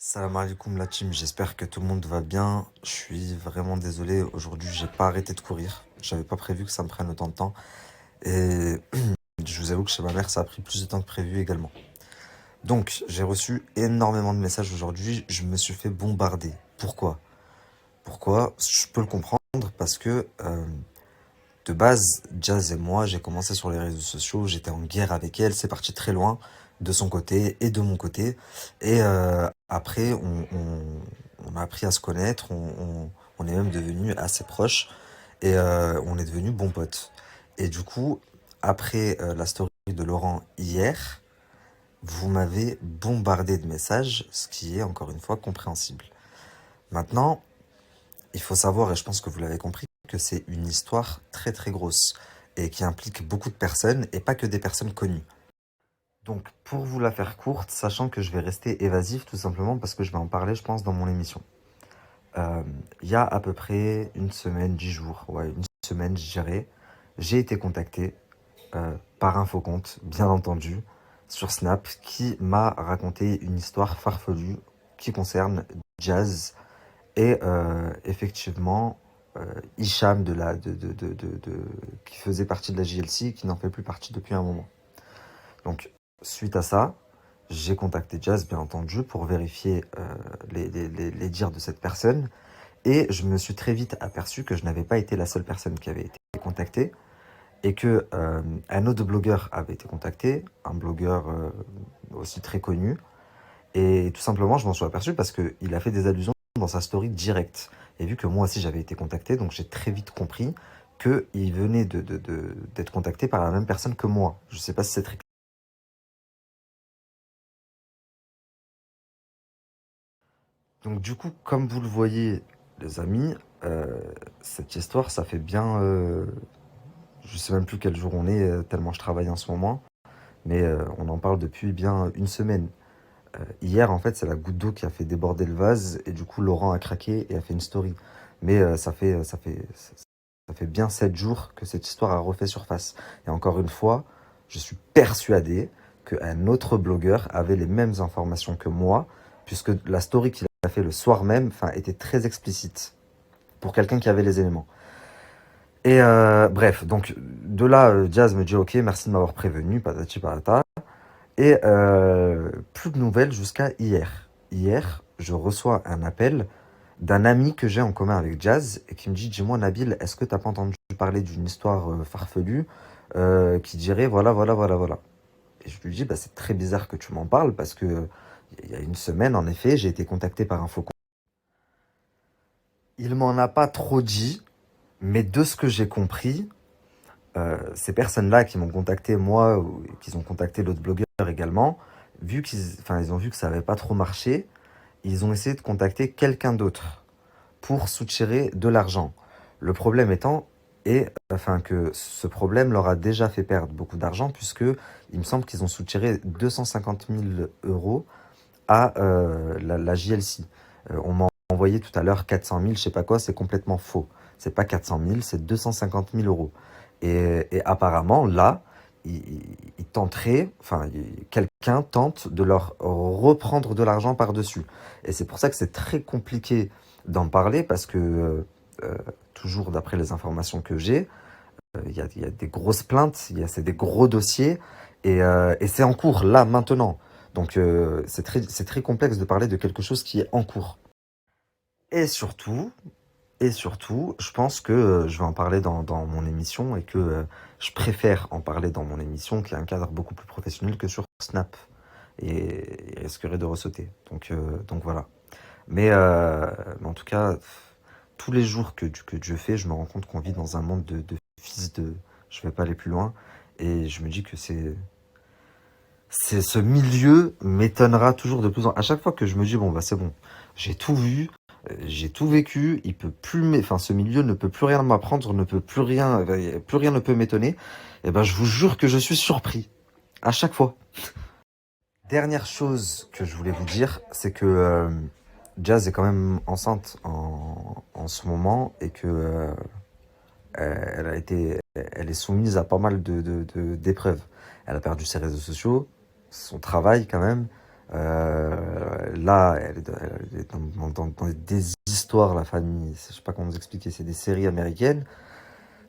Salam alaikum la team, j'espère que tout le monde va bien. Je suis vraiment désolé, aujourd'hui j'ai pas arrêté de courir. J'avais pas prévu que ça me prenne autant de temps. Et je vous avoue que chez ma mère ça a pris plus de temps que prévu également. Donc j'ai reçu énormément de messages aujourd'hui, je me suis fait bombarder. Pourquoi? Pourquoi? Je peux le comprendre parce que de base, Jazz et moi, j'ai commencé sur les réseaux sociaux, j'étais en guerre avec elle, c'est parti très loin, de son côté et de mon côté. Et après, on a appris à se connaître, on est même devenus assez proches et on est devenus bons potes. Et du coup, après la story de Laurent hier, vous m'avez bombardé de messages, ce qui est encore une fois compréhensible. Maintenant, il faut savoir, et je pense que vous l'avez compris, que c'est une histoire très très grosse et qui implique beaucoup de personnes et pas que des personnes connues. Donc pour vous la faire courte, sachant que je vais rester évasif tout simplement parce que je vais en parler je pense dans mon émission. Il y a à peu près une semaine, 10 jours, ouais une semaine je dirais, j'ai été contacté par un faux compte, bien entendu, sur Snap, qui m'a raconté une histoire farfelue qui concerne Jazz. Et effectivement, Hicham qui faisait partie de la JLC, qui n'en fait plus partie depuis un moment. Donc, suite à ça, j'ai contacté Jazz, bien entendu, pour vérifier les dires de cette personne. Et je me suis très vite aperçu que je n'avais pas été la seule personne qui avait été contactée. Et que un autre blogueur avait été contacté, un blogueur aussi très connu. Et tout simplement, je m'en suis aperçu parce qu'il a fait des allusions dans sa story directe. Et vu que moi aussi j'avais été contacté, donc j'ai très vite compris qu'il venait d'être contacté par la même personne que moi. Je sais pas si c'est très clair. Donc du coup, comme vous le voyez, les amis, cette histoire, ça fait bien... je sais même plus quel jour on est, tellement je travaille en ce moment. Mais on en parle depuis bien une semaine. Hier, en fait, c'est la goutte d'eau qui a fait déborder le vase. Et du coup, Laurent a craqué et a fait une story. Mais ça fait bien 7 jours que cette histoire a refait surface. Et encore une fois, je suis persuadé qu'un autre blogueur avait les mêmes informations que moi, puisque la story qu'il a fait le soir même, enfin, était très explicite pour quelqu'un qui avait les éléments. Et bref, donc de là, Jazz me dit ok, merci de m'avoir prévenu, patati patata. Et plus de nouvelles jusqu'à hier. Hier, je reçois un appel d'un ami que j'ai en commun avec Jazz et qui me dit, dis-moi Nabil, est-ce que t'as pas entendu parler d'une histoire farfelue qui dirait voilà, voilà, voilà, voilà. Et je lui dis, bah, c'est très bizarre que tu m'en parles parce que il y a une semaine, en effet, j'ai été contacté par un faucon. Il m'en a pas trop dit, mais de ce que j'ai compris, ces personnes-là qui m'ont contacté, moi, ou qui ont contacté l'autre blogueur également, ils ont vu que ça n'avait pas trop marché, ils ont essayé de contacter quelqu'un d'autre pour soutirer de l'argent. Le problème étant, que ce problème leur a déjà fait perdre beaucoup d'argent, puisque il me semble qu'ils ont soutiré 250 000 euros à la JLC. On m'a envoyé tout à l'heure 400 000, je sais pas quoi, c'est complètement faux. C'est pas 400 000, c'est 250 000 euros. Et apparemment, là, ils tenteraient, quelqu'un tente de leur reprendre de l'argent par-dessus. Et c'est pour ça que c'est très compliqué d'en parler, parce que, toujours d'après les informations que j'ai, il y a des grosses plaintes, c'est des gros dossiers, et c'est en cours, là, maintenant. Donc c'est très complexe de parler de quelque chose qui est en cours. Et surtout, et surtout, je pense que je vais en parler dans mon émission et que je préfère en parler dans mon émission qui a un cadre beaucoup plus professionnel que sur Snap. Et il risquerait de ressauter. Donc voilà. Mais en tout cas, tous les jours que Dieu fait, je me rends compte qu'on vit dans un monde de fils de... Je vais pas aller plus loin. Et je me dis que ce milieu m'étonnera toujours de plus en... À chaque fois que je me dis, bon, bah c'est bon, j'ai tout vu, j'ai tout vécu, il peut plus ce milieu ne peut plus rien m'apprendre, ne peut plus rien, plus rien ne peut m'étonner, et ben je vous jure que je suis surpris. À chaque fois. Dernière chose que je voulais vous dire, c'est que Jazz est quand même enceinte en ce moment et que elle est soumise à pas mal d'épreuves. Elle a perdu ses réseaux sociaux, son travail quand même. Là, elle est dans des histoires, la famille. Je sais pas comment vous expliquer, c'est des séries américaines.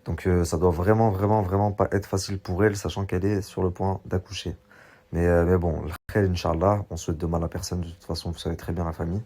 Donc ça doit vraiment, vraiment, vraiment pas être facile pour elle, sachant qu'elle est sur le point d'accoucher. Mais bon, Inch'Allah, on souhaite de mal à personne, de toute façon, vous savez très bien la famille.